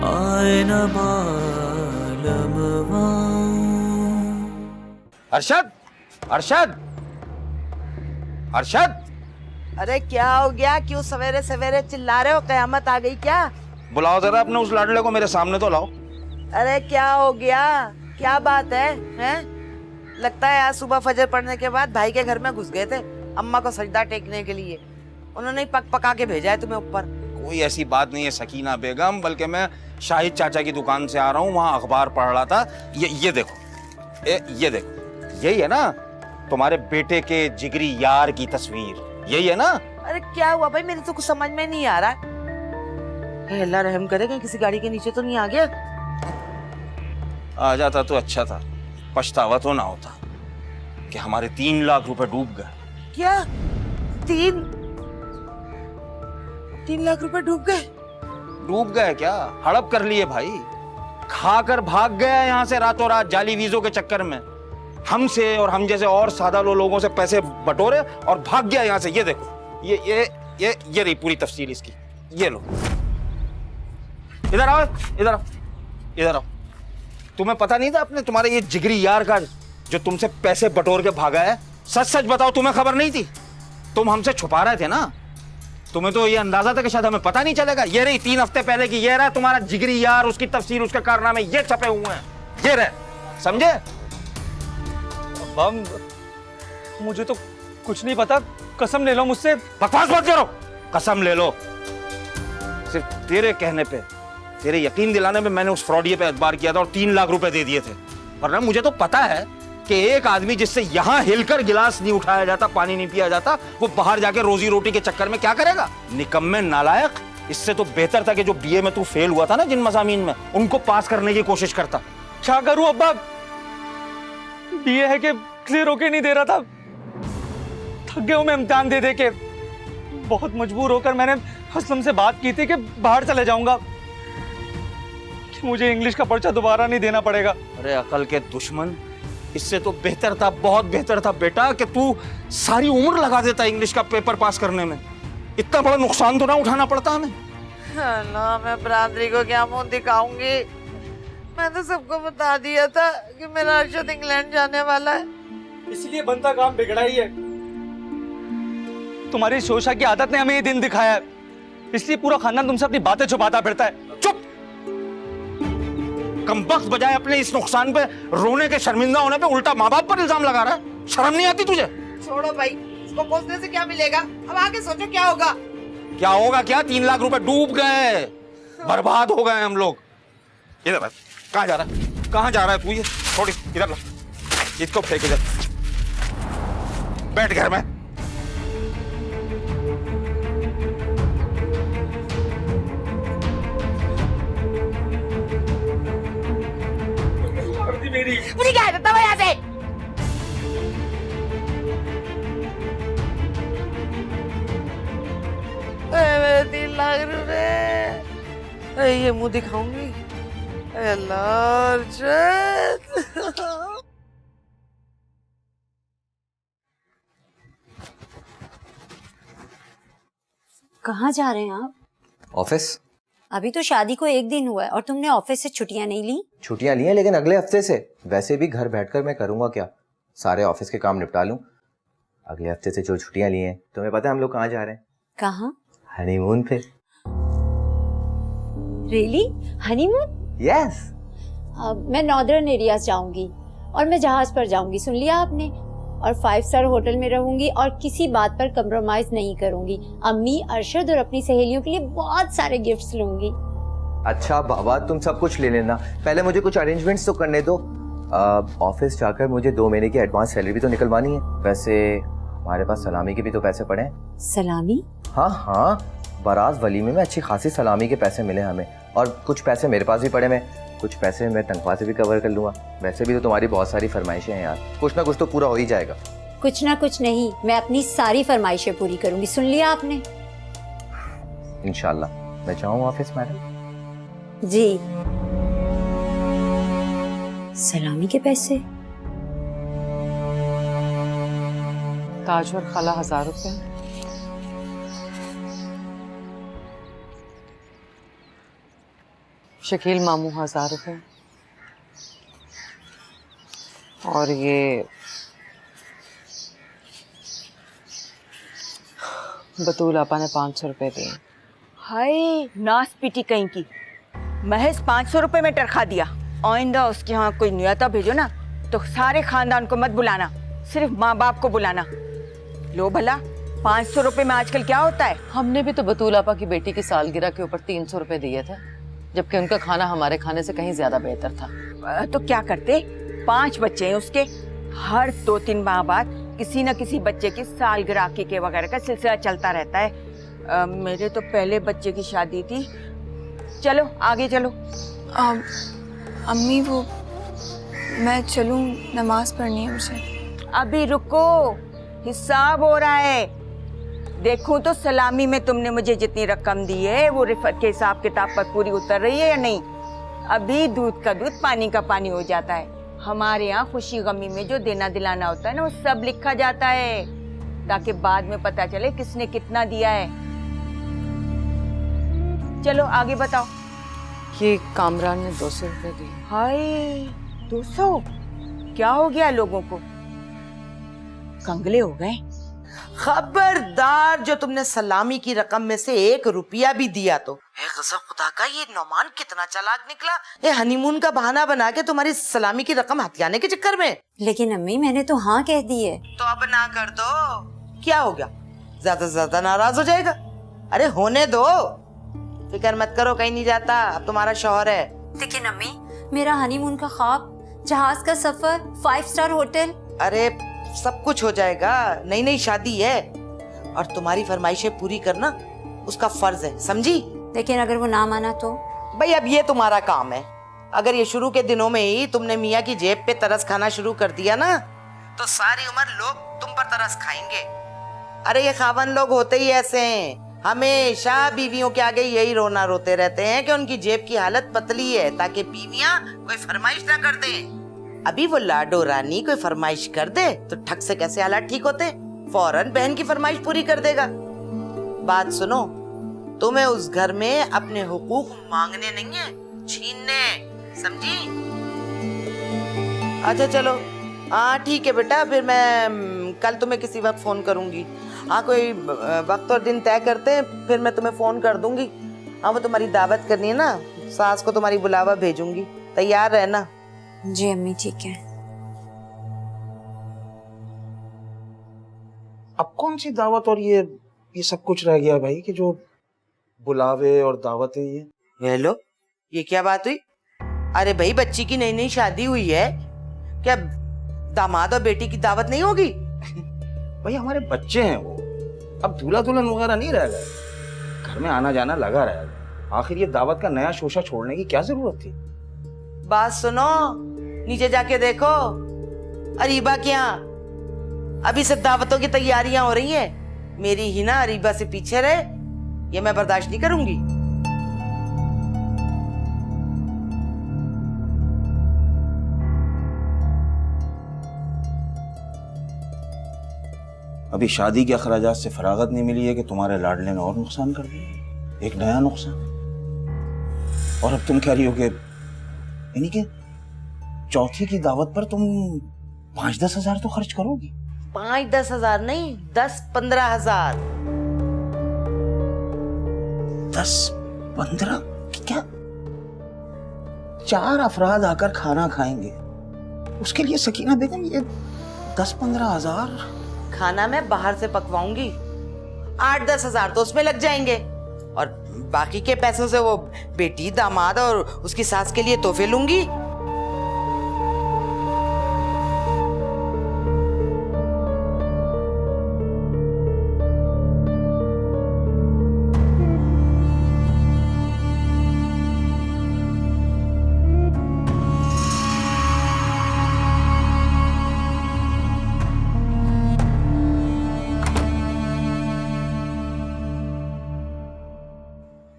आए न मालमवा। अरशद, अरशद, अरशद। अरे क्या हो गया? क्यों सवेरे सवेरे चिल्ला रहे हो? कयामत आ गई क्या? बुलाओ जरा अपने उस लाडले को, मेरे सामने तो लाओ। अरे क्या हो गया? क्या बात है? हैं? लगता है आज सुबह फजर पढ़ने के बाद भाई के घर में घुस गए थे अम्मा को सजदा टेकने के लिए। उन्होंने ही पक पका के भेजा है तुम्हें ऊपर। कोई ऐसी बात नहीं है सकीना बेगम, बल्कि मैं शाहिद चाचा की दुकान से आ रहा हूँ, वहाँ अखबार पढ़ रहा था। ये देखो, ये देखो, यही है ना तुम्हारे बेटे के जिगरी यार की तस्वीर? यही है ना? अरे क्या हुआ भाई? मेरे तो कुछ समझ में नहीं आ रहा है। अल्लाह रहम करे, कहीं किसी गाड़ी के नीचे तो नहीं आ गया? आ जाता तो अच्छा था, पछतावा तो ना होता कि हमारे 3 लाख रुपए डूब गए। क्या? 3 लाख रुपए डूब गए? डूब गए क्या? हड़प कर लिए भाई, खाकर भाग गया यहाँ से रातों रात जाली वीजों के चक्कर में। हमसे और हम जैसे और सादा लोगों से पैसे बटोरे और भाग गया यहाँ से। ये देखो, ये रही पूरी तफसील इसकी। ये लो, इधर आओ, इधर आओ, इधर आओ। तुम्हें पता नहीं था अपने तुम्हारे ये जिगरी यार का जो तुमसे पैसे बटोर के भागा है? सच सच बताओ, तुम्हें खबर नहीं थी? तुम हमसे छुपा रहे थे ना? तुम्हें तो ये अंदाजा था कि शायद हमें पता नहीं चलेगा। ये रही 3 हफ्ते पहले की, ये रहा तुम्हारा जिगरी यार, उसकी तफसीर, उसके कारनामे ये छपे हुए हैं। ये रहे, समझे? बम, मुझे तो कुछ नहीं पता, कसम ले लो मुझसे। बकवास मत करो, कसम ले लो। सिर्फ तेरे कहने पे, तेरे यकीन दिलाने पे मैंने उस फ्रॉडिये पे एतबार किया था और 3 लाख रुपए दे दिए थे। वरना मुझे तो पता है कि एक आदमी जिससे यहां हिलकर गिलास नहीं उठाया जाता, पानी नहीं पिया जाता, वो बाहर जाके रोजी रोटी के चक्कर में क्या करेगा? निकम्मे नालायक। इससे तो बेहतर था कि जो बीए में तू फेल हुआ था ना जिन मज़ामीन में, उनको पास करने की कोशिश करता। क्या करूं अब्बा? बीए है कि क्लियर होके नहीं दे रहा था। थक गया हूं मैं इम्तिहान दे दे के। बहुत मजबूर होकर मैंने असलम से बात की थी कि बाहर चले जाऊंगा, कि मुझे इंग्लिश का पर्चा दोबारा नहीं देना पड़ेगा। अरे अकल के दुश्मन, इससे तो बेहतर था, बहुत बेहतर था बेटा, कि तू सारी उम्र लगा देता इंग्लिश का पेपर पास करने में। इतना बड़ा नुकसान तो ना उठाना पड़ता हमें। अल्लाह, मैं बरादरी को क्या मुंह दिखाऊंगी? मैं तो सबको बता दिया था कि मेरा अरशद इंग्लैंड जाने वाला है। इसलिए बनता काम बिगड़ा ही है। तुम्हारी शोशा की आदत ने हमें ये दिन दिखाया है, इसलिए पूरा खानदान तुमसे अपनी बातें छुपाता फिरता है। चुप! कमबख्त बजाय अपने इस नुकसान पे रोने के, शर्मिंदा होने पे, उल्टा माँ बाप पर इल्जाम लगा रहा है। शर्म नहीं आती तुझे? छोड़ो भाई, इसको कोसने से क्या मिलेगा? अब आगे सोचो क्या होगा। क्या होगा? क्या 3 लाख रुपए डूब गए, बर्बाद हो गए हम लोग। इधर बैठ। कहाँ जा रहा है? कहाँ जा रहा है तू? ये थोड़ी इधर ला, इसको फेंक इधर। बैठ घर में। मुझे क्या है? तब यहाँ से 3 लाख रुपए, ये मुंह दिखाऊंगी? अल्लाह, अर्शद। कहाँ जा रहे हैं आप? ऑफिस। अभी तो शादी को 1 दिन हुआ है और तुमने ऑफिस से छुट्टियां नहीं ली? छुट्टियां ली हैं, लेकिन अगले हफ्ते से। वैसे भी घर बैठकर मैं करूंगा क्या, सारे ऑफिस के काम निपटा लूं। अगले हफ्ते से जो छुट्टियां ली हैं, तुम्हें पता है हम लोग कहाँ जा रहे हैं? कहाँ? हनीमून पे। रियली? हनीमून? यस। मैं नॉर्दर्न एरियाज जाऊंगी और मैं जहाज पर जाऊंगी, सुन लिया आपने? और 5 स्टार होटल में रहूंगी और किसी बात पर कंप्रोमाइज नहीं करूंगी। अम्मी, अरशद और अपनी सहेलियों के लिए बहुत सारे गिफ्ट्स लूंगी। अच्छा बाबा, तुम सब कुछ ले लेना, पहले मुझे कुछ अरेंजमेंट्स तो करने दो। ऑफिस जाकर मुझे 2 महीने की एडवांस सैलरी भी तो निकलवानी है। वैसे हमारे पास सलामी के भी तो पैसे पड़े हैं। सलामी? हाँ हाँ, बारात वलीमे में अच्छी खासी सलामी के पैसे मिले हमें, और कुछ पैसे मेरे पास भी पड़े हैं। कुछ पैसे मैं तनख्वाह से भी कवर कर लूंगा। वैसे भी तो तुम्हारी बहुत सारी फरमाइशें हैं यार, कुछ ना कुछ तो पूरा हो ही जाएगा। कुछ ना कुछ नहीं, मैं अपनी सारी फरमाइशें पूरी करूंगी, सुन लिया आपने? इंशाल्लाह। मैं जाऊँ ऑफिस मैडम? जी। सलामी के पैसे? ताज और खाला 1000 रुपए। शकील मामू 1000 रुपए और ये बतूल आपा ने 500 रुपए दिए। हाय नास पीटी कहीं की, महज 500 रुपए में टरखा दिया। आइंदा उसके यहाँ कोई न्योता भेजो ना तो सारे खानदान को मत बुलाना, सिर्फ माँ बाप को बुलाना। लो भला 500 रुपए में आजकल क्या होता है। हमने भी तो बतूल आपा की बेटी की सालगिरह के ऊपर 300 रुपए दिए थे, जबकि उनका खाना हमारे खाने से कहीं ज्यादा बेहतर था। तो क्या करते, 5 बच्चे हैं उसके, हर 2-3 माह बाद किसी न किसी बच्चे की सालगिरह के वगैरह का सिलसिला चलता रहता है। मेरे तो पहले बच्चे की शादी थी। चलो आगे चलो। अम्मी वो मैं चलूं, नमाज पढ़नी है मुझे। अभी रुको, हिसाब हो रहा है। देखूं तो सलामी में तुमने मुझे जितनी रकम दी है वो रिफत के हिसाब किताब पर पूरी उतर रही है या नहीं। अभी दूध का दूध पानी का पानी हो जाता है। हमारे यहाँ खुशी गमी में जो देना दिलाना होता है ना, वो सब लिखा जाता है, ताकि बाद में पता चले किसने कितना दिया है। चलो आगे बताओ। ये कामरान ने 200 रुपए दिए। हाय 200, क्या हो गया लोगों को, कंगले हो गए। खबरदार, जो तुमने सलामी की रकम में से 1 रुपया भी दिया तो है कसम खुदा का, ये नौमान कितना चालाक निकला। ये हनीमून का बहाना बना के तुम्हारी सलामी की रकम हथियाने के चक्कर में। लेकिन अम्मी मैंने तो हाँ कह दी है। तो अब ना कर दो, क्या हो गया, ज्यादा से ज्यादा नाराज हो जाएगा। अरे होने दो, फिक्र मत करो, कहीं नहीं जाता, अब तुम्हारा शौहर है। लेकिन अम्मी मेरा हनीमून का ख्वाब, जहाज का सफर, 5 स्टार होटल। अरे सब कुछ हो जाएगा, नई नई शादी है और तुम्हारी फरमाइशें पूरी करना उसका फर्ज है, समझी। लेकिन अगर वो ना माना तो? भाई अब ये तुम्हारा काम है। अगर ये शुरू के दिनों में ही तुमने मियाँ की जेब पे तरस खाना शुरू कर दिया ना, तो सारी उम्र लोग तुम पर तरस खाएंगे। अरे ये खावन लोग होते ही ऐसे हैं, हमेशा बीवियों के आगे यही रोना रोते रहते हैं कि उनकी जेब की हालत पतली है, ताकि बीवियां कोई फरमाइश ना कर दें। अभी वो लाडो रानी कोई फरमाइश कर दे तो ठक से कैसे हालात ठीक होते, फौरन बहन की फरमाइश पूरी कर देगा। बात सुनो, तुम्हें उस घर में अपने हुकूक मांगने नहीं है, छीनने, समझी। अच्छा चलो, हाँ ठीक है बेटा, फिर मैं कल तुम्हें किसी वक्त फोन करूंगी। हाँ कोई वक्त और दिन तय करते हैं, फिर मैं तुम्हें फोन कर दूंगी। हाँ वो तुम्हारी दावत करनी है ना, सास को तुम्हारी बुलावा भेजूंगी, तैयार रहना। जी अम्मी ठीक है। अब कौन सी दावत और ये सब कुछ रह गया भाई, कि जो बुलावे और दावतें ये लो, ये क्या बात हुई। अरे भाई बच्ची की नई नई शादी हुई है, क्या दामाद और बेटी की दावत नहीं होगी। भाई हमारे बच्चे हैं वो, अब दूल्हा दुल्हन वगैरह नहीं रह गए, घर में आना जाना लगा रहेगा। आखिर ये दावत का नया शोशा छोड़ने की क्या जरूरत थी। बात सुनो, नीचे जाके देखो अरीबा के यहाँ अभी से दावतों की तैयारियां हो रही हैं। मेरी ही ना अरीबा से पीछे रहे, ये मैं बर्दाश्त नहीं करूंगी। अभी शादी के अखराजात से फरागत नहीं मिली है कि तुम्हारे लाडले ने और नुकसान कर दिया, एक नया नुकसान। और अब तुम कह रही हो कि यानी कि चौथी की दावत पर तुम 5-10 हजार तो खर्च करोगी। 5-10 हजार नहीं, 10-15 हजार। 10-15 क्या? 4 अफराद आकर खाना खाएंगे, उसके लिए सकीना बेगम ये 10-15 हजार। खाना मैं बाहर से पकवाऊंगी, 8-10 हजार तो उसमें लग जाएंगे, और बाकी के पैसों से वो बेटी, दामाद और उसकी सास के लिए तोहफे लूंगी।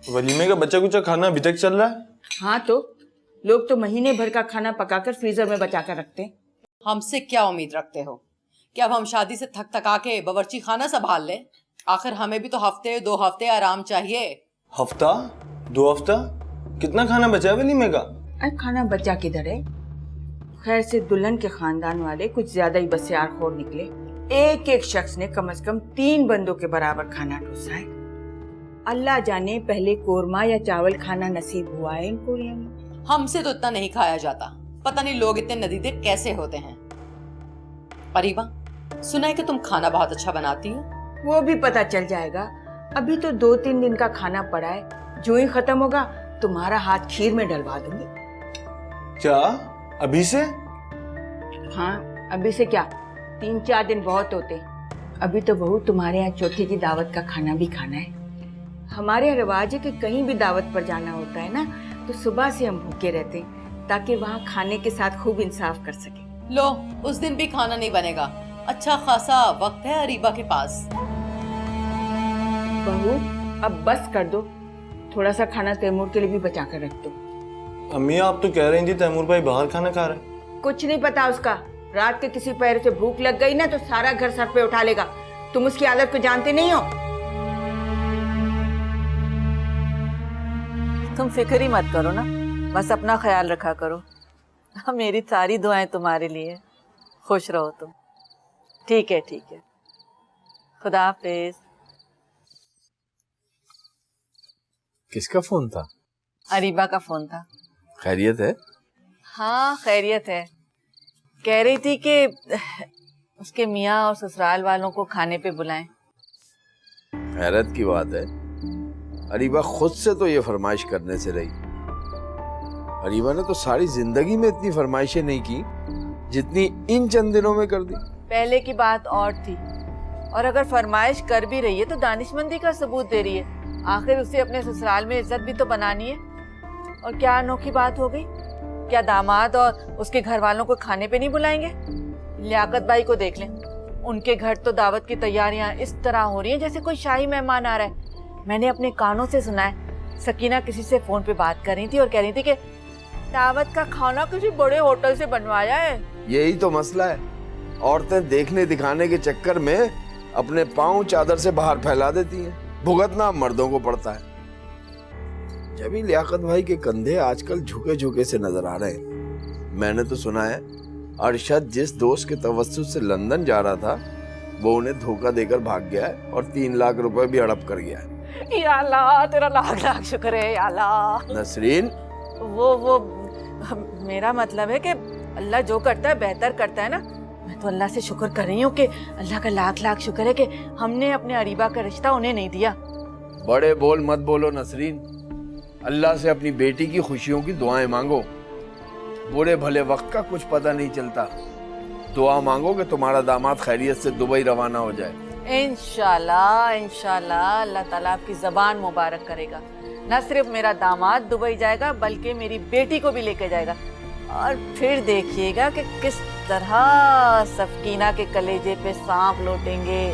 वलीमे का बचा कुचा खाना अभी तक चल रहा है? हाँ तो लोग तो महीने भर का खाना पकाकर फ्रीजर में बचा कर रखते हैं। हमसे क्या उम्मीद रखते हो कि अब हम शादी से थक थका के बावर्ची खाना संभाल ले? आखिर हमें भी तो हफ्ते 2 हफ्ते आराम चाहिए। हफ्ता 2 हफ्ता कितना खाना बचा है वलीमे का? अरे खाना बचा किधर है? खैर से दुल्हन के खानदान वाले कुछ ज्यादा ही बसियारखोर निकले। एक एक शख्स ने कम से कम 3 बंदों के बराबर खाना ठूसा है। अल्लाह जाने पहले कोरमा या चावल खाना नसीब हुआ है इन कोरिया में। हमसे तो इतना नहीं खाया जाता, पता नहीं लोग इतने नदीदे कैसे होते हैं। परीबा, सुना है कि तुम खाना बहुत अच्छा बनाती हो। वो भी पता चल जाएगा। अभी तो 2-3 दिन का खाना पड़ा है, जो ही खत्म होगा तुम्हारा हाथ खीर में डलवा दूंगी। क्या अभी से? हाँ, अभी से क्या, 3-4 दिन बहुत होते। अभी तो बहू तुम्हारे यहाँ चौथी की दावत का खाना भी खाना है। हमारे यहाँ रिवाज है कि कहीं भी दावत पर जाना होता है ना, तो सुबह से हम भूखे रहते हैं ताकि वहाँ खाने के साथ खूब इंसाफ कर सके। लो, उस दिन भी खाना नहीं बनेगा। अच्छा खासा वक्त है अरीबा के पास। बहू अब बस कर दो, थोड़ा सा खाना तैमूर के लिए भी बचा कर रख दो। अम्मी आप तो कह रही थी तैमूर भाई बाहर खाना खा रहे हैं। कुछ नहीं पता उसका, रात के किसी पैर से भूख लग गई ना तो सारा घर सर पे उठा लेगा। तुम उसकी आदत को जानते नहीं हो। तुम फिक्र ही मत करो ना, बस अपना ख्याल रखा करो। मेरी सारी दुआएं तुम्हारे लिए। खुश रहो तुम। ठीक है, ठीक है, खुदा हाफिज। किसका फोन था? अरीबा का फोन था। खैरियत है? हाँ खैरियत है। कह रही थी कि उसके मियाँ और ससुराल वालों को खाने पे बुलाएं। हैरत की बात है, अरीबा खुद से तो ये फरमाइश करने से रही। अरीबा ने तो सारी जिंदगी में इतनी फरमाइशें नहीं की जितनी इन चंद दिनों में कर दी। पहले की बात और थी, और अगर फरमाइश कर भी रही है तो दानिशमंदी का सबूत दे रही है। आखिर उसे अपने ससुराल में इज्जत भी तो बनानी है। और क्या अनोखी बात हो गई, क्या दामाद और उसके घर वालों को खाने पे नहीं बुलाएंगे? लियाकत बाई को देख लें, उनके घर तो दावत की तैयारियां इस तरह हो रही हैं जैसे कोई शाही मेहमान आ रहा है। मैंने अपने कानों से सुना है, सकीना किसी से फोन पे बात कर रही थी और कह रही थी कि दावत का खाना किसी बड़े होटल से बनवाया है। यही तो मसला है, औरतें देखने दिखाने के चक्कर में अपने पाँव चादर से बाहर फैला देती हैं। भुगतना मर्दों को पड़ता है। जब ही लियाकत भाई के कंधे आजकल झुके झुके से नजर आ रहे हैं। मैंने तो सुना है अरशद जिस दोस्त के तवस्सुत से लंदन जा रहा था वो उन्हें धोखा देकर भाग गया है और 3 लाख रुपए भी हड़प कर गया है। या अल्लाह, तेरा लाख लाख शुक्र है या अल्लाह। नसरीन, वो मेरा मतलब है कि अल्लाह जो करता है बेहतर करता है ना। मैं तो अल्लाह से शुक्र कर रही हूँ कि अल्लाह का लाख लाख शुक्र है कि हमने अपने अरीबा का रिश्ता उन्हें नहीं दिया। बड़े बोल मत बोलो नसरीन, अल्लाह से अपनी बेटी की खुशियों की दुआएं मांगो। बुरे भले वक्त का कुछ पता नहीं चलता। दुआ मांगो कि तुम्हारा दामाद खैरियत से दुबई रवाना हो जाए। इंशाल्लाह इंशाल्लाह अल्लाह ताला आपकी जबान मुबारक करेगा। न सिर्फ मेरा दामाद दुबई जाएगा बल्कि मेरी बेटी को भी लेके जाएगा। और फिर देखिएगा कि किस तरह सफकीना के कलेजे पे सांप लौटेंगे।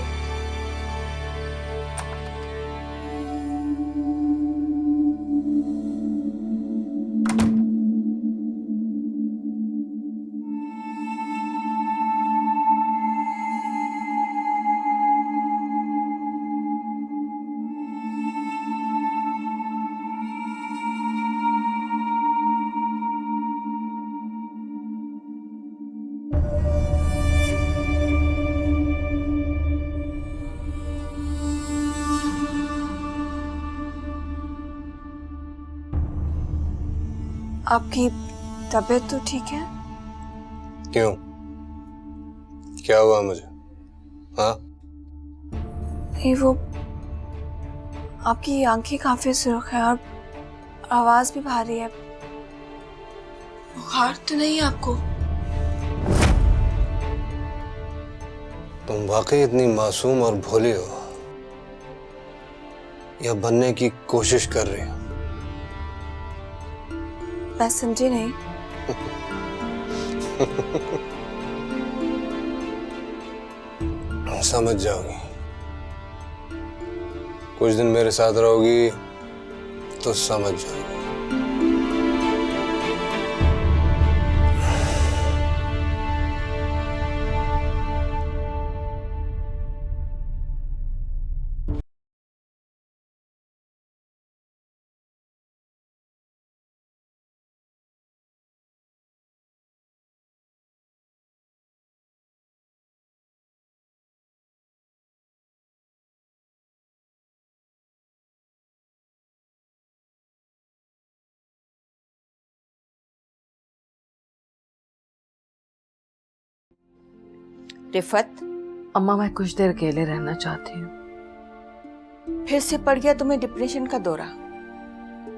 आपकी तबीयत तो ठीक है? क्यों, क्या हुआ मुझे? हाँ, नहीं वो आपकी आंखें काफी सुर्ख है और आवाज भी भारी है। बुखार तो नहीं है आपको? तुम वाकई इतनी मासूम और भोली हो या बनने की कोशिश कर रही हो? मैं समझी नहीं। समझ जाओगी, कुछ दिन मेरे साथ रहोगी तो समझ जाओगी। रिफत, अम्मा मैं कुछ देर अकेले रहना चाहती हूँ। फिर से पड़ गया तुम्हें डिप्रेशन का दौरा?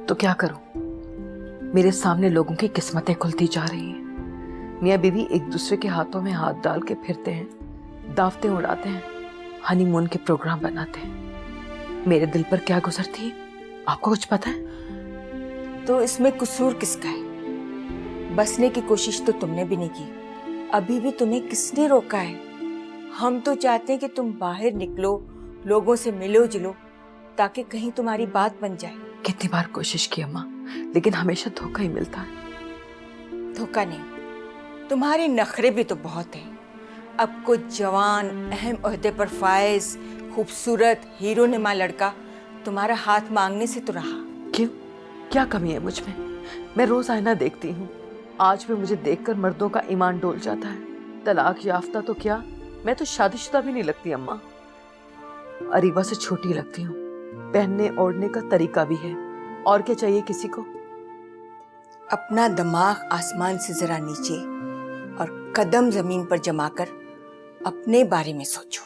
तो क्या करूं? मेरे सामने लोगों की किस्मतें खुलती जा रही हैं। मियाँ बीवी एक दूसरे के हाथों में हाथ डाल के फिरते हैं, दावतें उड़ाते हैं, हनीमून के प्रोग्राम बनाते हैं। मेरे दिल पर क्या गुजरती है आपको कुछ पता है? तो इसमें कसूर किसका है? बसने की कोशिश तो तुमने भी नहीं की। अभी भी तुम्हें किसने रोका है? हम तो चाहते हैं कि तुम बाहर निकलो, लोगों से मिलो जुलो, ताकि कहीं तुम्हारी बात बन जाए। कितनी बार कोशिश की अम्मा, लेकिन हमेशा धोखा ही मिलता है। धोखा नहीं, तुम्हारे नखरे भी तो बहुत हैं। अब कुछ जवान, अहम ओहदे पर फायज, खूबसूरत हीरो नुमा लड़का तुम्हारा हाथ मांगने से तो रहा। क्यों? क्या कमी है मुझ में? मैं रोज आईना देखती हूँ, आज भी मुझे देखकर मर्दों का ईमान डोल जाता है। तलाक याफ्ता तो क्या, मैं तो शादीशुदा भी नहीं लगती अम्मा। अरीबा से छोटी लगती हूँ, पहनने ओढ़ने का तरीका भी है। और क्या चाहिए किसी को? अपना दिमाग आसमान से जरा नीचे और कदम जमीन पर जमाकर अपने बारे में सोचो,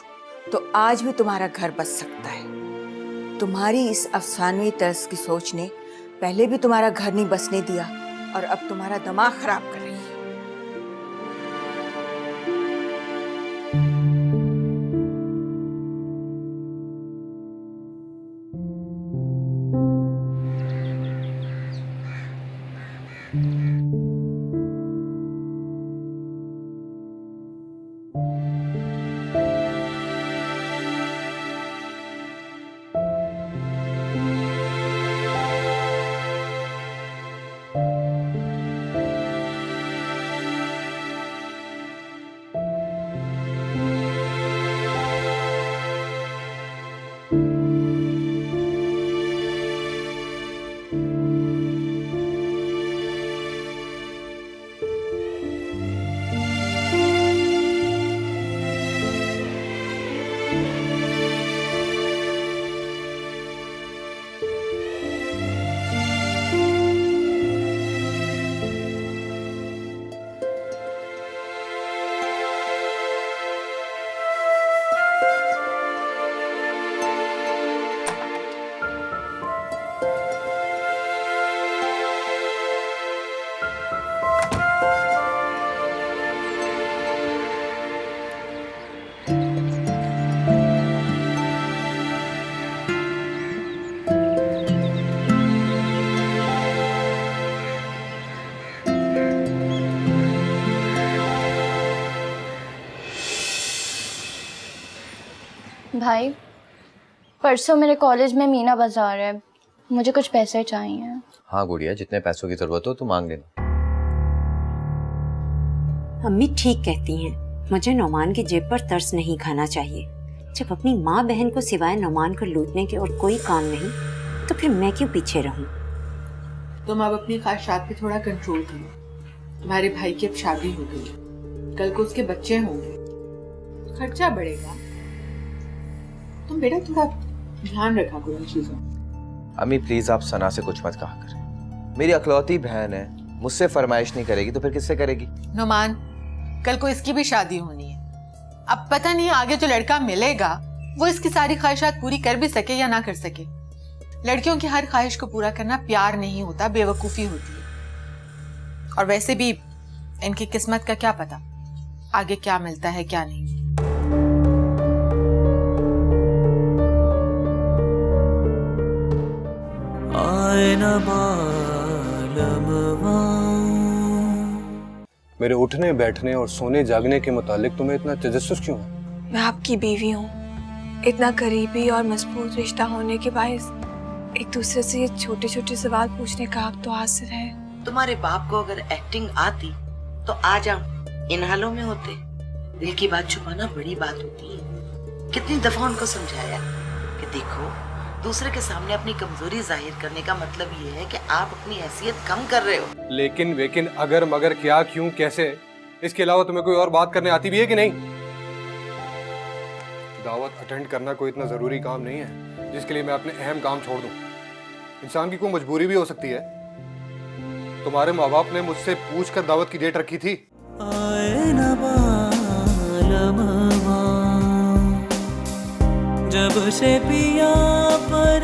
तो आज भी तुम्हारा घर बस सकता है। तुम्हारी इस अफसानवी तर्ज की सोच ने पहले भी तुम्हारा घर नहीं बसने दिया, और अब तुम्हारा दिमाग खराब कर रही है। भाई, परसों मेरे कॉलेज में मीना बाजार है, मुझे कुछ पैसे चाहिए। हाँ गुड़िया, जितने पैसों की जरूरत हो तो मांग लेना। अम्मी ठीक कहती हैं, मुझे नौमान की जेब पर तरस नहीं खाना चाहिए। जब अपनी माँ बहन को सिवाय नौमान को लूटने के और कोई काम नहीं, तो फिर मैं क्यों पीछे रहूं? तुम अब अपनी ख्वाहिशात पे थोड़ा कंट्रोल करो। तुम्हारे भाई की अब शादी हो गई, कल को उसके बच्चे होंगे, खर्चा बढ़ेगा। तुम बेटा थोड़ा ध्यान रखा करो इन चीजों। अम्मी प्लीज आप सना से कुछ मत कहा करें। मेरी अकलौती बहन है, मुझसे फरमाइश नहीं करेगी तो फिर किससे करेगी? नुमान, कल को इसकी भी शादी होनी है। अब पता नहीं आगे जो लड़का मिलेगा वो इसकी सारी ख्वाहिशात पूरी कर भी सके या ना कर सके। लड़कियों की हर ख्वाहिश को पूरा करना प्यार नहीं होता, बेवकूफी होती है। और वैसे भी इनकी किस्मत का क्या पता आगे क्या मिलता है क्या नहीं। मेरे उठने बैठने और सोने जागने के मुतालिक तुम्हें इतना तजस्सुस क्यों है? मैं आपकी बीवी हूँ। इतना करीबी और मजबूत रिश्ता होने के बायस एक दूसरे से ये छोटे छोटे सवाल पूछने का हक तो हासिल है। तुम्हारे बाप को अगर एक्टिंग आती तो आ जाओ, इन हालों में होते। दिल की बात छुपाना बड़ी बात होती है। कितनी दफा उनको समझाया कि देखो, दूसरे के सामने अपनी कमजोरी जाहिर करने का मतलब ये है कि आप अपनी हैसियत कम कर रहे हो। लेकिन अगर मगर क्या क्यों कैसे, इसके अलावा तुम्हें कोई और बात करने आती भी है कि नहीं? दावत अटेंड करना कोई इतना जरूरी काम नहीं है जिसके लिए मैं अपने अहम काम छोड़ दूं। इंसान की कोई मजबूरी भी हो सकती है। तुम्हारे माँ बाप ने मुझसे पूछकर दावत की डेट रखी थी। जब से पिया पर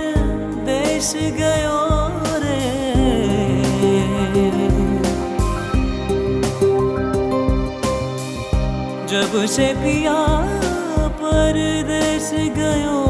देश गयो रे, जब से पिया परदेश गयो